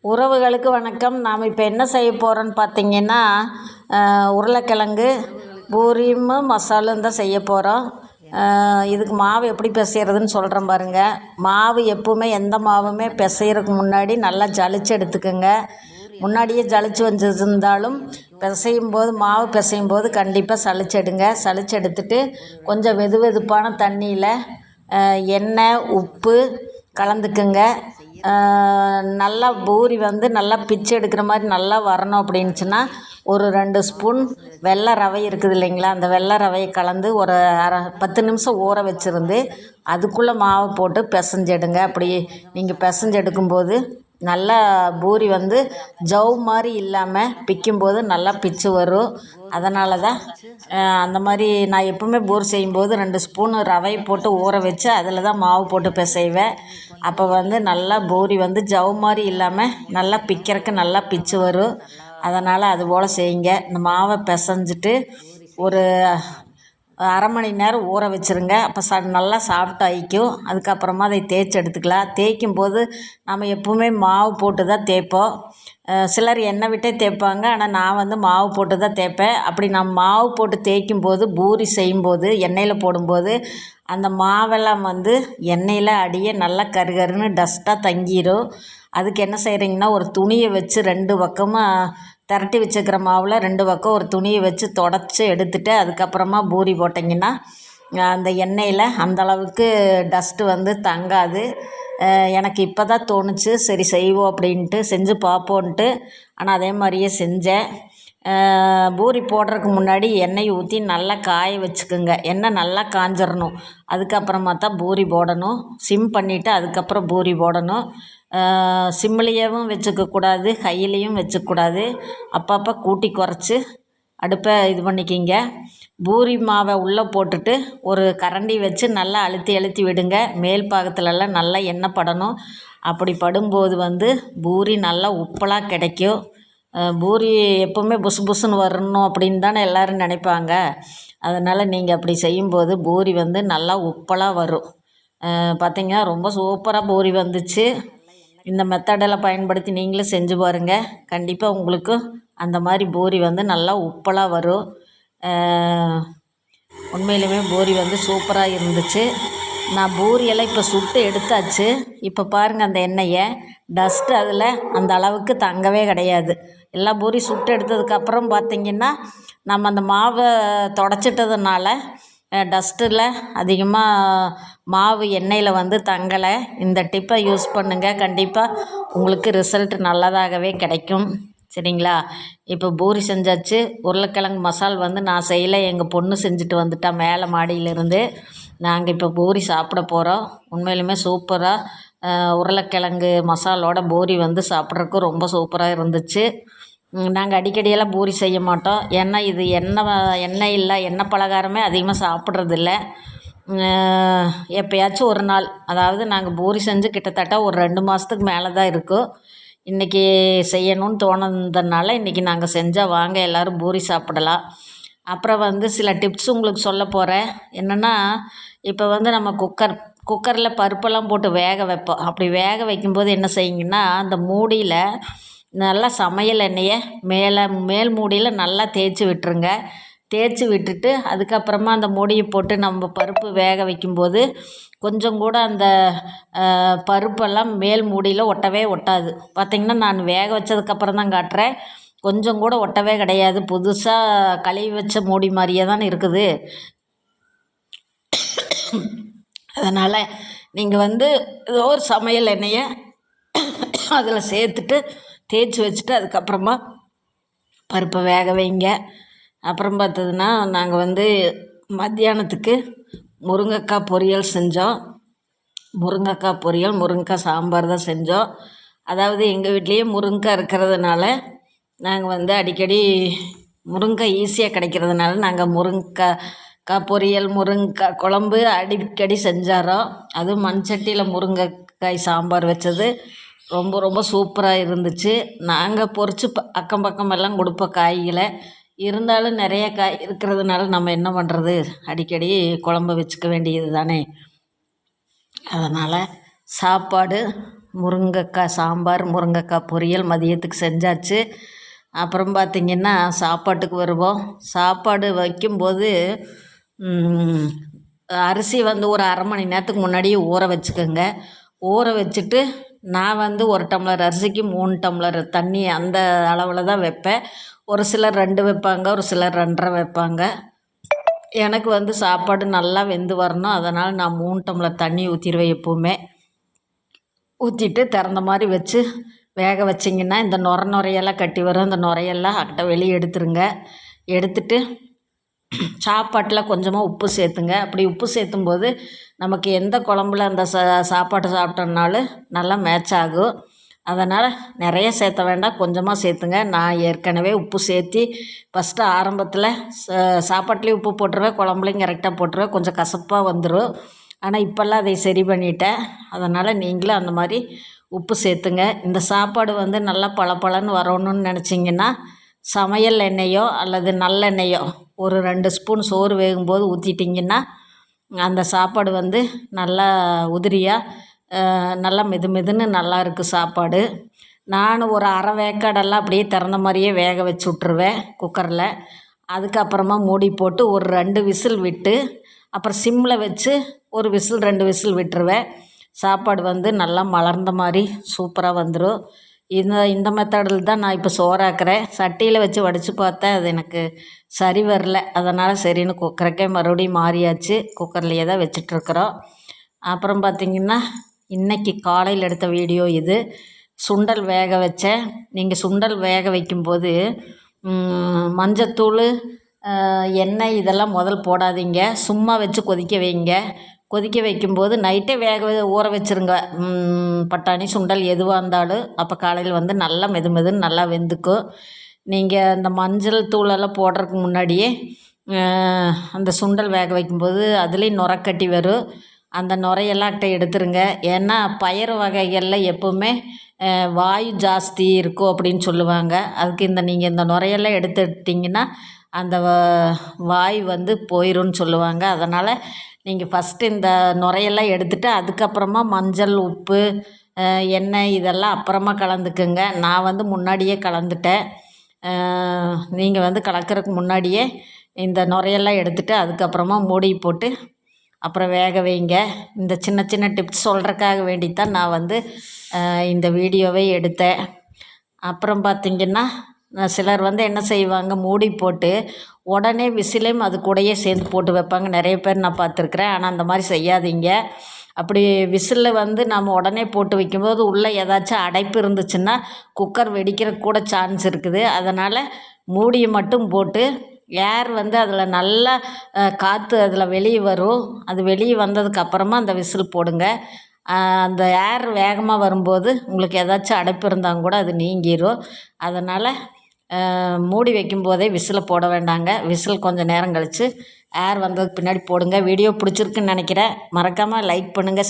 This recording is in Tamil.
உறவுகளுக்கு வணக்கம். நாம் இப்போ என்ன செய்ய போகிறோன்னு பார்த்தீங்கன்னா, உருளைக்கிழங்கு பூரியும் மசாலும் தான் செய்ய போகிறோம். இதுக்கு மாவு எப்படி பிசைகிறதுன்னு சொல்கிறேன் பாருங்கள். மாவு எப்பவுமே எந்த மாவுமே பிசைகிறதுக்கு முன்னாடி நல்லா ஜலிச்சு எடுத்துக்கோங்க. முன்னாடியே ஜலிச்சு வச்சுருந்தாலும் மாவு பிசையும் போது கண்டிப்பாக சளிச்செடுங்க. சளிச்செடுத்துட்டு கொஞ்சம் வெது வெதுப்பான தண்ணியில் எண்ணெய் உப்பு கலந்துக்குங்க. நல்லா பூரி நல்லா பிச்சு எடுக்கிற மாதிரி நல்லா வரணும் அப்படின்னுச்சுன்னா ஒரு 2 ஸ்பூன் வெள்ளை ரவை இருக்குது இல்லைங்களா, அந்த வெள்ளை ரவையை கலந்து ஒரு 10 நிமிஷம் ஊற வச்சுருந்து அதுக்குள்ளே மாவை போட்டு பிசைஞ்செடுங்க. அப்படி நீங்கள் பிசைஞ்செடுக்கும்போது நல்லா பூரி ஜவ் மாதிரி இல்லாமல் பிக்கும்போது நல்லா பிச்சு வரும். அதனால தான் அந்த மாதிரி நான் எப்பவுமே பூரி செய்யும்போது 2 ஸ்பூன் ரவை போட்டு ஊற வச்சு அதில் தான் மாவு போட்டு பிசைவேன். அப்போ நல்லா பூரி ஜவ் மாதிரி இல்லாமல் நல்லா பிக்கிறதுக்கு நல்லா பிச்சு வரும். அதனால் அதுபோல் செய்யுங்க. இந்த மாவை பிசைஞ்சிட்டு ஒரு அரை மணி நேரம் ஊற வச்சுருங்க. அப்போ நல்லா சாஃப்ட் ஆகிக்கும். அதுக்கப்புறமா அதை தேய்ச்சி எடுத்துக்கலாம். தேய்க்கும் போது நம்ம எப்பவுமே மாவு போட்டு தான் தேய்ப்போம். சிலர் எண்ணெய் விட்டே தேய்ப்பாங்க, ஆனால் நான் மாவு போட்டு தான் தேய்ப்பேன். அப்படி நான் மாவு போட்டு தேய்க்கும் போது பூரி செய்யும்போது எண்ணெயில் போடும்போது அந்த மாவெல்லாம் எண்ணெயில் அடியே நல்லா கருகருன்னு டஸ்ட்டாக தங்கிடும். அதுக்கு என்ன செய்கிறீங்கன்னா, ஒரு துணியை வச்சு 2 பக்கமும் திரட்டி வச்சுக்கிற மாவில் 2 பக்கம் ஒரு துணியை வச்சு தொடச்சி எடுத்துகிட்டு அதுக்கப்புறமா பூரி போட்டிங்கன்னா அந்த எண்ணெயில் அந்தளவுக்கு டஸ்ட்டு தங்காது. எனக்கு இப்போ தான் தோணுச்சு, சரி செய்வோம் அப்படின்ட்டு செஞ்சு பார்ப்போன்ட்டு. ஆனால் அதே மாதிரியே செஞ்சேன். பூரி போடுறதுக்கு முன்னாடி எண்ணெய் ஊற்றி நல்லா காய வச்சுக்கோங்க. எண்ணெய் நல்லா காஞ்சிடணும். அதுக்கப்புறமா தான் பூரி போடணும். சிம் பண்ணிவிட்டு அதுக்கப்புறம் பூரி போடணும். சிம்லேயும் வச்சுக்கக்கூடாது, ஹையிலையும் வச்சுக்கூடாது. அப்பப்போ கூட்டி குறைச்சி அடுப்பை இது பண்ணிக்கிங்க. பூரி மாவை உள்ளே போட்டுட்டு ஒரு கரண்டி வச்சு நல்லா அழுத்தி அழுத்தி விடுங்க. மேல் பாகத்துலலாம் நல்லா எண்ணெய் படணும். அப்படி படும்போது பூரி நல்லா உப்பலாக கிடைக்கும். பூரி எப்போவுமே புசு புசுன்னு வரணும் அப்படின்னு தானே எல்லோரும் நினைப்பாங்க. அதனால் நீங்கள் அப்படி செய்யும்போது பூரி நல்லா உப்பலாக வரும். பார்த்திங்கன்னா ரொம்ப சூப்பராக பூரி வந்துச்சு. இந்த மெத்தடெல்லாம் பயன்படுத்தி நீங்களும் செஞ்சு பாருங்கள். கண்டிப்பாக உங்களுக்கு அந்த மாதிரி பூரி நல்லா உப்பலாக வரும். உண்மையிலுமே பூரி சூப்பராக இருந்துச்சு. நான் பூரியெல்லாம் இப்போ சுட்டு எடுத்தாச்சு. இப்போ பாருங்கள், அந்த எண்ணெயை டஸ்ட்டு அதில் அந்த அளவுக்கு தங்கவே கிடையாது. எல்லா பூரி சுட்டு எடுத்ததுக்கப்புறம் பார்த்திங்கன்னா நம்ம அந்த மாவை தொடச்சிட்டதுனால டஸ்ட்டில் அதிகமாக மாவு எண்ணெயில் தங்கலை. இந்த டிப்பை யூஸ் பண்ணுங்கள். கண்டிப்பாக உங்களுக்கு ரிசல்ட் நல்லதாகவே கிடைக்கும். சரிங்களா? இப்போ பூரி செஞ்சாச்சு. உருளைக்கிழங்கு மசால் நான் செய்யலை, எங்கள் பொண்ணு செஞ்சுட்டு வந்துட்டா மேலே மாடியிலேருந்து. நாங்கள் இப்போ பூரி சாப்பிட போகிறோம். உண்மையிலுமே சூப்பராக உருளைக்கிழங்கு மசாலோட பூரி சாப்பிட்றதுக்கு ரொம்ப சூப்பராக இருந்துச்சு. நாங்கள் அடிக்கடியெல்லாம் பூரி செய்ய மாட்டோம். ஏன்னா இது எண்ணெய் இல்லை, எண்ணெய் பலகாரமே அதிகமாக சாப்பிட்றதில்ல. எப்போயாச்சும் ஒரு நாள், அதாவது நாங்கள் பூரி செஞ்சு கிட்டத்தட்ட ஒரு 2 மாதத்துக்கு மேலே தான் இருக்கும். இன்றைக்கி செய்யணும்னு தோணுனதுனால இன்றைக்கி நாங்கள் செஞ்சால் வாங்க எல்லோரும் பூரி சாப்பிடலாம். அப்புறம் சில டிப்ஸ் உங்களுக்கு சொல்ல போகிறேன். என்னென்னா, இப்போ நம்ம குக்கரில் பருப்பெல்லாம் போட்டு வேக வைப்போம். அப்படி வேக வைக்கும்போது என்ன செய்யுங்கன்னா, அந்த மூடியில் நல்லா சமையல் எண்ணெயை மேல் மூடியில் நல்லா தேய்ச்சி விட்டுருங்க. தேய்ச்சி விட்டுட்டு அதுக்கப்புறமா அந்த மூடியை போட்டு நம்ம பருப்பு வேக வைக்கும்போது கொஞ்சம் கூட அந்த பருப்பெல்லாம் மேல் மூடியில் ஒட்டவே ஒட்டாது. பார்த்திங்கன்னா, நான் வேக வச்சதுக்கப்புறம் தான் காட்டுறேன். கொஞ்சம் கூட ஒட்டவே கிடையாது. புதுசாக கழுவி வச்ச மூடி மாதிரியே தான் இருக்குது. அதனால் நீங்கள் ஏதோ ஒரு சமையல் எண்ணெயை அதில் சேர்த்துட்டு தேய்ச்சி வச்சுட்டு அதுக்கப்புறமா பருப்பை வேக வைங்க. அப்புறம் பார்த்ததுன்னா, நாங்கள் மத்தியானத்துக்கு முருங்கைக்காய் பொரியல் செஞ்சோம். முருங்கைக்காய் பொரியல், முருங்கைக்காய் சாம்பார் தான் செஞ்சோம். அதாவது எங்கள் வீட்லேயே முருங்கைக்காய் இருக்கிறதுனால நாங்கள் அடிக்கடி முருங்கைக்காய் ஈஸியாக கிடைக்கிறதுனால நாங்கள் முருங்கைக்காய் பொரியல், முருங்கைக்காய் குழம்பு அடிக்கடி செஞ்சாரோம். அதுவும் மண்சட்டியில் முருங்கைக்காய் சாம்பார் வச்சது ரொம்ப ரொம்ப சூப்பராக இருந்துச்சு. நாங்கள் பொரித்து அக்கம் பக்கமெல்லாம் கொடுப்போம் காய்களை. இருந்தாலும் நிறைய காய் இருக்கிறதுனால நம்ம என்ன பண்ணுறது, அடிக்கடி குழம்பு வச்சுக்க வேண்டியது தானே. அதனால் சாப்பாடு முருங்கைக்காய் சாம்பார், முருங்கைக்காய் பொரியல் மதியத்துக்கு செஞ்சாச்சு. அப்புறம் பார்த்திங்கன்னா சாப்பாட்டுக்கு வருவோம். சாப்பாடு வைக்கும்போது அரிசி வந்து ஒரு அரை மணி நேரத்துக்கு முன்னாடியே ஊற வச்சுக்கோங்க. ஊற வச்சுட்டு நான் வந்து 1 டம்ளர் அரிசிக்கு 3 டம்ளர் தண்ணி அந்த அளவில் தான் வைப்பேன். ஒரு சிலர் 2 வைப்பாங்க, ஒரு சிலர் 2 1/2 வைப்பாங்க. எனக்கு வந்து சாப்பாடு நல்லா வெந்து வரணும், அதனால் நான் 3 டம்ளர் தண்ணி ஊற்றிடுவேன் எப்போவுமே. ஊற்றிட்டு திறந்த மாதிரி வச்சு வேக வச்சிங்கன்னா இந்த நுரையெல்லாம் கட்டி வரும். இந்த நுரையெல்லாம் வெளியே எடுத்துருங்க. எடுத்துட்டு சாப்பாட்டில் கொஞ்சமாக உப்பு சேர்த்துங்க. அப்படி உப்பு சேர்த்தும்போது நமக்கு எந்த குழம்புல அந்த சாப்பாடு சாப்பிட்டோம்னாலும் நல்லா மேட்ச் ஆகும். அதனால் நிறைய சேர்த்த வேண்டாம், கொஞ்சமாக சேர்த்துங்க. நான் ஏற்கனவே உப்பு சேர்த்தி ஃபஸ்ட்டு ஆரம்பத்தில் சாப்பாட்லேயும் உப்பு போட்டுருவேன், குழம்புலையும் கரெக்டாக போட்டுருவேன். கொஞ்சம் கசப்பாக வந்துடும். ஆனால் இப்போல்லாம் அதை சரி பண்ணிட்டேன். அதனால் நீங்களும் அந்த மாதிரி உப்பு சேர்த்துங்க. இந்த சாப்பாடு வந்து நல்லா பளபளன்னு வரணும்னு நினச்சிங்கன்னா சமையல் எண்ணெயோ அல்லது நல்லெண்ணெயோ ஒரு 2 ஸ்பூன் சோறு வேகும்போது ஊற்றிட்டிங்கன்னா அந்த சாப்பாடு வந்து நல்லா உதிரியாக நல்லா மெதுன்னு நல்லா இருக்குது சாப்பாடு. நான் ஒரு அரை வேக்காடெல்லாம் அப்படியே திறந்த மாதிரியே வேக வச்சு விட்ருவேன் குக்கரில். அதுக்கப்புறமா மூடி போட்டு ஒரு 2 விசில் விட்டு அப்புறம் சிம்மில் வச்சு ஒரு விசில் 2 விசில் விட்டுருவேன். சாப்பாடு வந்து நல்லா மலர்ந்த மாதிரி சூப்பராக வந்துடும். இந்த மெத்தடில் தான் நான் இப்போ சோறாக்குறேன். சட்டியில் வச்சு வடித்து பார்த்தேன், அது எனக்கு சரி வரல. அதனால் சரின்னு குக்கருக்கே மறுபடியும் மாறியாச்சு. குக்கர்லேயே தான் வச்சிட்ருக்குறோம். அப்புறம் பார்த்திங்கன்னா இன்றைக்கி காலையில் எடுத்த வீடியோ இது. சுண்டல் வேக வச்சேன். நீங்கள் சுண்டல் வேக வைக்கும்போது மஞ்சத்தூள், எண்ணெய் இதெல்லாம் முதல் போடாதீங்க. சும்மா வச்சு கொதிக்க வைங்க. கொதிக்க வைக்கும்போது நைட்டே ஊற வச்சுருங்க. பட்டாணி சுண்டல் எதுவாக இருந்தாலும் அப்போ காலையில் வந்து நல்லா மெதுன்னு நல்லா வெந்துக்கும். நீங்கள் இந்த மஞ்சள் தூளெல்லாம் போடுறதுக்கு முன்னாடியே அந்த சுண்டல் வேக வைக்கும்போது அதுலேயும் நுரக்கட்டி வரும். அந்த நுரையெல்லாம் எடுத்துருங்க. ஏன்னா பயறு வகைகளில் எப்போவுமே வாயு ஜாஸ்தி இருக்கும் அப்படின்னு சொல்லுவாங்க. அதுக்கு நீங்கள் இந்த நுரையெல்லாம் எடுத்துட்டிங்கன்னா அந்த வாய் வந்து போயிடும்னு சொல்லுவாங்க. அதனால் நீங்கள் ஃபஸ்ட்டு இந்த நுரையெல்லாம் எடுத்துகிட்டு அதுக்கப்புறமா மஞ்சள், உப்பு, எண்ணெய் இதெல்லாம் அப்புறமா கலந்துக்குங்க. நான் வந்து முன்னாடியே கலந்துட்டேன். நீங்கள் வந்து கலக்கிறதுக்கு முன்னாடியே இந்த நுரையெல்லாம் எடுத்துகிட்டு அதுக்கப்புறமா மூடி போட்டு அப்புறம் வேக வைங்க. இந்த சின்ன டிப்ஸ் சொல்கிறதுக்காக வேண்டித்தான் நான் வந்து இந்த வீடியோவை எடுத்தேன். அப்புறம் பார்த்திங்கன்னா சிலர் வந்து என்ன செய்வாங்க, மூடி போட்டு உடனே விசிலையும் அது கூடயே சேர்ந்து போட்டு வைப்பாங்க. நிறைய பேர் நான் பார்த்துருக்குறேன். ஆனால் அந்த மாதிரி செய்யாதீங்க. அப்படி விசிலில் வந்து நம்ம உடனே போட்டு வைக்கும்போது உள்ளே ஏதாச்சும் அடைப்பு இருந்துச்சுன்னா குக்கர் வெடிக்கிறதுக்கு கூட சான்ஸ் இருக்குது. அதனால் மூடியை மட்டும் போட்டு ஏர் வந்து அதில் நல்லா காற்று அதில் வெளியே வரும். அது வெளியே வந்ததுக்கப்புறமா அந்த விசில் போடுங்க. அந்த ஏர் வேகமாக வரும்போது உங்களுக்கு ஏதாச்சும் அடைப்பு இருந்தால் கூட அது நீங்கிடும். அதனால் மூடி வைக்கும்போதே விசிலை போட வேண்டாங்க. விசில் கொஞ்சம் நேரம் கழித்து ஏர் வந்ததுக்கு பின்னாடி போடுங்க. வீடியோ பிடிச்சிருக்குன்னு நினைக்கிறேன். மறக்காமல் லைக் பண்ணுங்கள்.